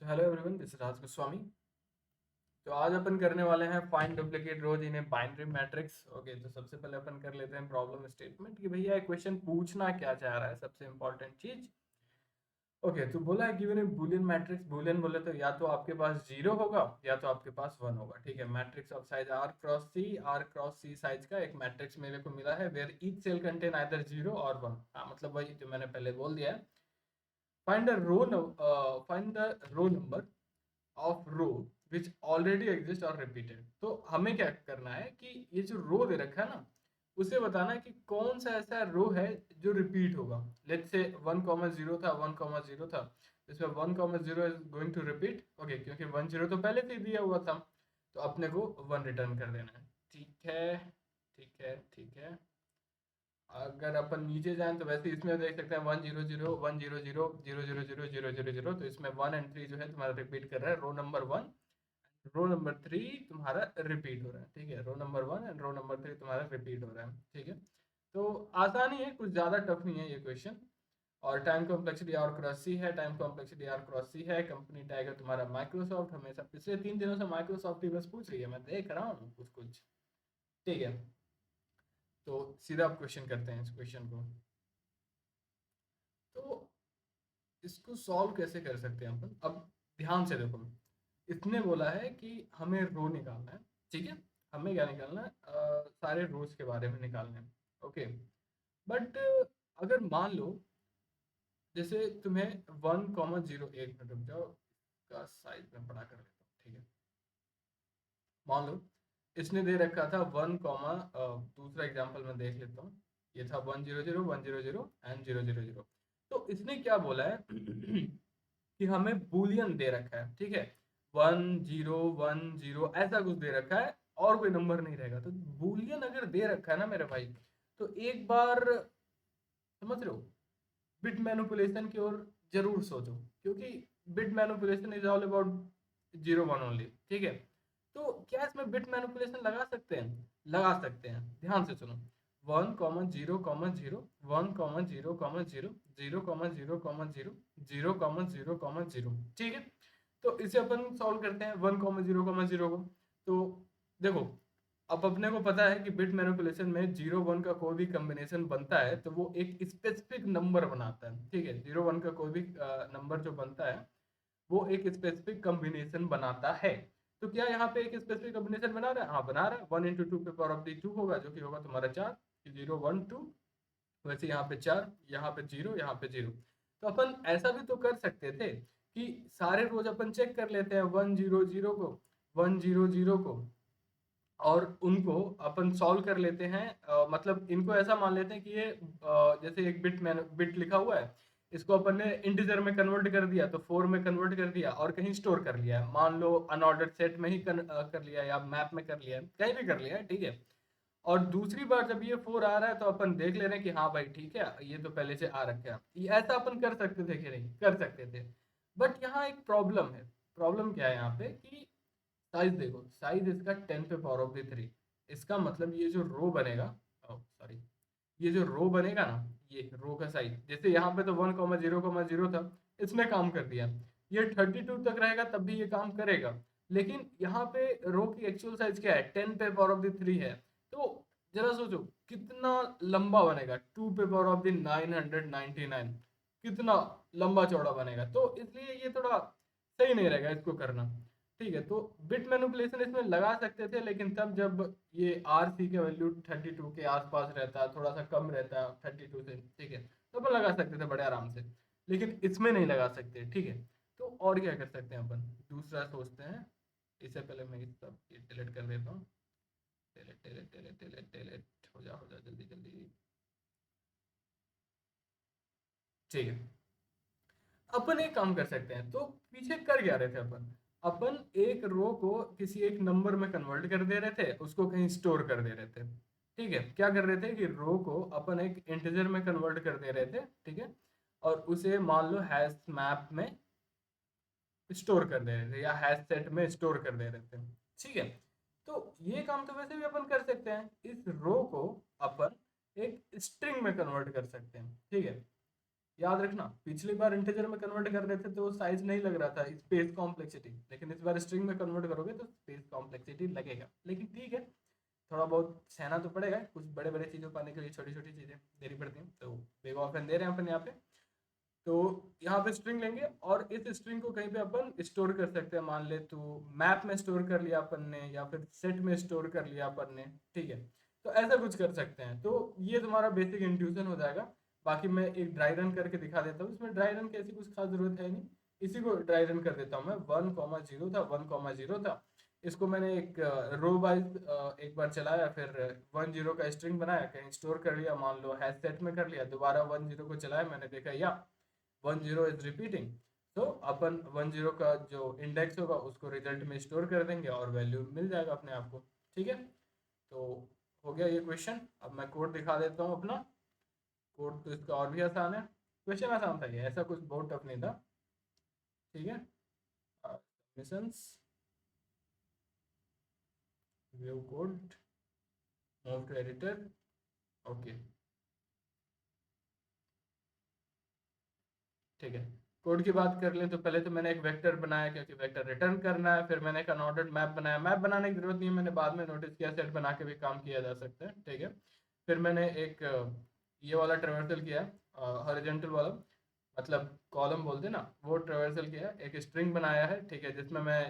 So hello everyone, this is Raj Goswami. तो आज अपन करने वाले हैं find duplicate rows in a binary matrix. Okay, तो सबसे पहले अपन कर लेते हैं प्रॉब्लम स्टेटमेंट कि भैया क्वेश्चन पूछना क्या चाह रहा है, सबसे इंपॉर्टेंट चीज। ओके, तो बोला है गिवन ए बुलियन मैट्रिक्स। बुलियन बोले तो या तो आपके पास जीरो होगा या तो आपके पास वन होगा। ठीक है, matrix of size R cross C size का एक मैट्रिक्स मेरे को मिला है where each cell contain either zero और वन। हाँ, मतलब वही जो मैंने पहले बोल दिया है। Find the row number of row which already exist और रिपीटेड। तो हमें क्या करना है कि ये जो रो दे रखा है ना, उसे बताना है कि कौन सा ऐसा रो है जो रिपीट होगा। लेट्स से 1,0 था, 1,0 था, इसमें 1,0 is going to repeat. Okay, क्योंकि 10 तो पहले से ही दिया हुआ था, तो अपने को वन रिटर्न कर देना है। ठीक है, ठीक है, ठीक है। अगर अपन नीचे जाएं तो वैसे इसमें देख सकते हैं 1,0,0 1,0,0 0,0,0 0,0,0 तो इसमें 1 और 3 जो है तुम्हारा रिपीट कर रहा है। रो नंबर 1, रो नंबर 3 तुम्हारा रिपीट हो रहा है। ठीक है, row number 1 and row number 3 तुम्हारा रिपीट हो रहा है। ठीक है, तो आसानी है, कुछ ज़्यादा टफ नहीं है ये क्वेश्चन। और टाइम कॉम्प्लेक्सिटी आर क्रॉस सी है, टाइम कॉम्प्लेक्सिटी आर क्रॉस सी है। कंपनी टैग है तुम्हारा माइक्रोसॉफ्ट। हमेशा पिछले 3 दिनों से माइक्रोसॉफ्ट ही बस पूछ रही है, मैं देख रहा हूँ कुछ कुछ। ठीक है, तो सीधा आप क्वेश्चन करते हैं इस क्वेश्चन को। तो इसको सॉल्व कैसे कर सकते हैं अपन? अब ध्यान से देखो, इसने बोला है कि हमें रो निकालना है। ठीक है, हमें क्या निकालना है? सारे रोज के बारे में निकालना है। ओके, बट अगर मान लो जैसे तुम्हें 1,0, एक मिनट रुक जाओ, इसका साइज में बड़ा कर लेता हूँ। ठीक है, मान लो इसने दे रखा था 1, दूसरा एग्जांपल मैं देख लेता हूँ। ये था 1,0,0 1,0,0 एंड 0,0,0। तो इसने क्या बोला है कि हमें बूलियन दे रखा है। ठीक है, 1,0,1,0 ऐसा कुछ दे रखा है और कोई नंबर नहीं रहेगा। तो बूलियन अगर दे रखा है ना मेरे भाई, तो एक बार समझ रहे हो, बिट मैनिपुलेशन की ओर जरूर सोचो, क्योंकि bit manipulation is all about zero one only. ठीक है, तो क्या इसमें बिट मैनिपुलेशन लगा सकते हैं? लगा सकते हैं। ध्यान से सुनो, 1,0,0 1,0,0,0 0,0,0 0,0,0 ठीक है। तो इसे अपन सॉल्व करते हैं 1,0,0 को। तो देखो, अब अपने को पता है कि बिट मैनिपुलेशन में जीरो वन का कोई भी कॉम्बिनेशन बनता है तो वो एक स्पेसिफिक नंबर बनाता है। ठीक है, जीरो वन का कोई भी नंबर जो बनता है वो एक स्पेसिफिक कॉम्बिनेशन बनाता है। तो क्या यहाँ पे एक स्पेसिफिक कॉम्बिनेशन बना रहा है? हाँ, बना रहा है। 1 into 2 पे पावर ऑफ दी 2 होगा, जो कि होगा तुम्हारा 4। 0, 1, 2। वैसे यहाँ पे 4, यहाँ पे 0, यहाँ पे 0। तो अपन ऐसा भी तो कर सकते थे कि सारे रोज अपन चेक कर लेते हैं 1,0,0 को, 1,0,0 को, और उनको अपन सॉल्व कर लेते हैं। मतलब इनको ऐसा मान लेते हैं कि ये जैसे एक बिट लिखा हुआ है, इसको अपन ने इंटीजर में कन्वर्ट कर दिया, तो 4 में कन्वर्ट कर दिया और कहीं स्टोर कर लिया है। मान लो अनऑर्डर्ड सेट में ही कर लिया है या मैप में कर लिया है, कहीं भी कर लिया है। ठीक है, और दूसरी बार जब ये 4 आ रहा है तो अपन देख ले रहे हैं कि हाँ भाई ठीक है, ये तो पहले से आ रखा है। ये ऐसा अपन कर सकते थे कि नहीं कर सकते थे? बट यहाँ एक प्रॉब्लम है। प्रॉब्लम क्या है यहाँ पे कि साइज देखो, साइज इसका 10 पे पावर ऑफ द 3। इसका मतलब ये जो रो बनेगा, सॉरी, ये जो रो बनेगा ना, ये रो का साइज जैसे यहाँ पे तो 1,0,0 था, इसने काम कर दिया। ये 32 तक रहेगा तब भी ये काम करेगा। लेकिन यहाँ पे रो की एक्चुअल साइज क्या है? 10 पे पावर ऑफ द 3 है। तो जरा सोचो कितना लंबा बनेगा, 2 पे पावर ऑफ द 999, कितना लंबा चौड़ा बनेगा। तो इसलिए ये थोड़ा सही नहीं रहेगा इसको करना। ठीक है, तो बिट मैनिपुलेशन इसमें लगा सकते थे, लेकिन तब जब ये आर सी का वैल्यू 32 के आसपास रहता है, थोड़ा सा कम रहता है 32 से। ठीक है, तो अपन लगा सकते थे बड़े आराम से, लेकिन इसमें नहीं लगा सकते। ठीक है, तो और क्या कर सकते हैं अपन? दूसरा सोचते हैं। इससे पहले मैं इस सब डिलीट कर देता हूँ। Delete delete delete delete delete, हो जा जल्दी जल्दी। ठीक है, अपन एक काम कर सकते हैं। तो पीछे कर क्या रहे थे अपन? अपन एक रो को किसी एक नंबर में कन्वर्ट कर दे रहे थे, उसको कहीं स्टोर कर दे रहे थे। ठीक है, क्या कर रहे थे कि रो को अपन एक इंटीजर में कन्वर्ट कर दे रहे थे। ठीक है, और उसे मान लो हैश मैप में स्टोर कर दे रहे थे या हैश सेट में स्टोर कर दे रहे थे। ठीक है, तो ये काम तो वैसे भी अपन कर सकते हैं। इस रो को अपन एक स्ट्रिंग में कन्वर्ट कर सकते हैं। ठीक है, याद रखना पिछली बार इंटीजर में कन्वर्ट कर रहे थे तो साइज नहीं लग रहा था, स्पेस कॉम्प्लेक्सिटी, लेकिन इस बार स्ट्रिंग में कन्वर्ट करोगे तो स्पेस कॉम्प्लेक्सिटी लगेगा। लेकिन ठीक है, थोड़ा बहुत सहना तो पड़ेगा, कुछ बड़े बड़े चीज़ों पाने के लिए छोटी छोटी चीज़ें देनी पड़ती हैं, तो बेग ऑप्शन दे रहे हैं अपन यहाँ पे। तो यहाँ पे स्ट्रिंग लेंगे और इस स्ट्रिंग को कहीं पे अपन स्टोर कर सकते हैं। मान ले तो मैप में स्टोर कर लिया अपन ने, या फिर सेट में स्टोर कर लिया अपन ने, ठीक है। तो ऐसा कुछ कर सकते हैं। तो ये तुम्हारा बेसिक इंट्यूशन हो जाएगा। बाकी मैं एक ड्राई रन करके दिखा देता हूँ, इसमें ड्राई रन की ऐसी कुछ खास जरूरत है नहीं, इसी को ड्राई रन कर देता हूँ मैं। 1,0 था, 1,0 था, इसको मैंने एक रो वाइज एक बार चलाया, फिर 10 का स्ट्रिंग बनाया, कहीं स्टोर कर लिया, मान लो हैश सेट में कर लिया, दोबारा 10 को चलाया, मैंने देखा या 10 इज रिपीटिंग। तो अपन 10 का जो इंडेक्स होगा उसको रिजल्ट में स्टोर कर देंगे और वैल्यू मिल जाएगा अपने आप को, ठीक है। तो हो गया ये क्वेश्चन। अब मैं कोड दिखा देता हूँ अपना। कोड तो इसका और भी आसान है, क्वेश्चन आसान था ये, ऐसा कुछ बहुत टफ नहीं था, ठीक है। Submissions, view code, move to editor, okay, ठीक है। कोड की बात कर लें तो पहले तो मैंने एक वेक्टर बनाया क्योंकि वेक्टर रिटर्न करना है, फिर मैंने एक अनऑर्डर्ड मैप बनाया। मैप बनाने की जरूरत नहीं है, मैंने बाद में नोटिस किया सेट बना के भी काम किया जा सकता है, ठीक है। फिर मैंने एक ये वाला ट्रेवर्सल किया, हॉरिजॉन्टल वाला, मतलब कॉलम बोलते ना, वो ट्रेवर्सल किया, एक स्ट्रिंग बनाया है, ठीक है, जिसमें मैं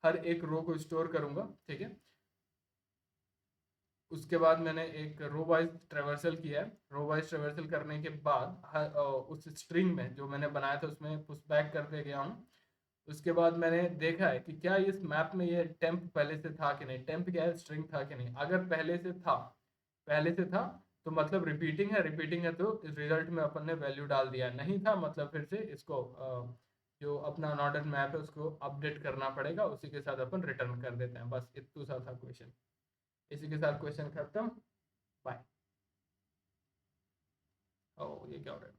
हर एक रो को स्टोर करूंगा, ठीक है। उसके बाद मैंने एक रो वाइज ट्रेवर्सल किया है। रो वाइज ट्रेवर्सल करने के बाद उस स्ट्रिंग में जो मैंने बनाया था उसमें पुश बैक करते गया हूँ। उसके बाद मैंने देखा है कि क्या इस मैप में ये टेम्प पहले से था कि नहीं, टेम्प क्या है, स्ट्रिंग था कि नहीं। अगर पहले से था तो मतलब रिपीटिंग है तो इस रिजल्ट में अपन ने वैल्यू डाल दिया। नहीं था मतलब फिर से इसको जो अपना अनऑर्डर्ड मैप है उसको अपडेट करना पड़ेगा, उसी के साथ अपन रिटर्न कर देते हैं। बस इतना सा था क्वेश्चन। इसी के साथ क्वेश्चन खत्म। बाय। ओ ये क्या हो रहा है।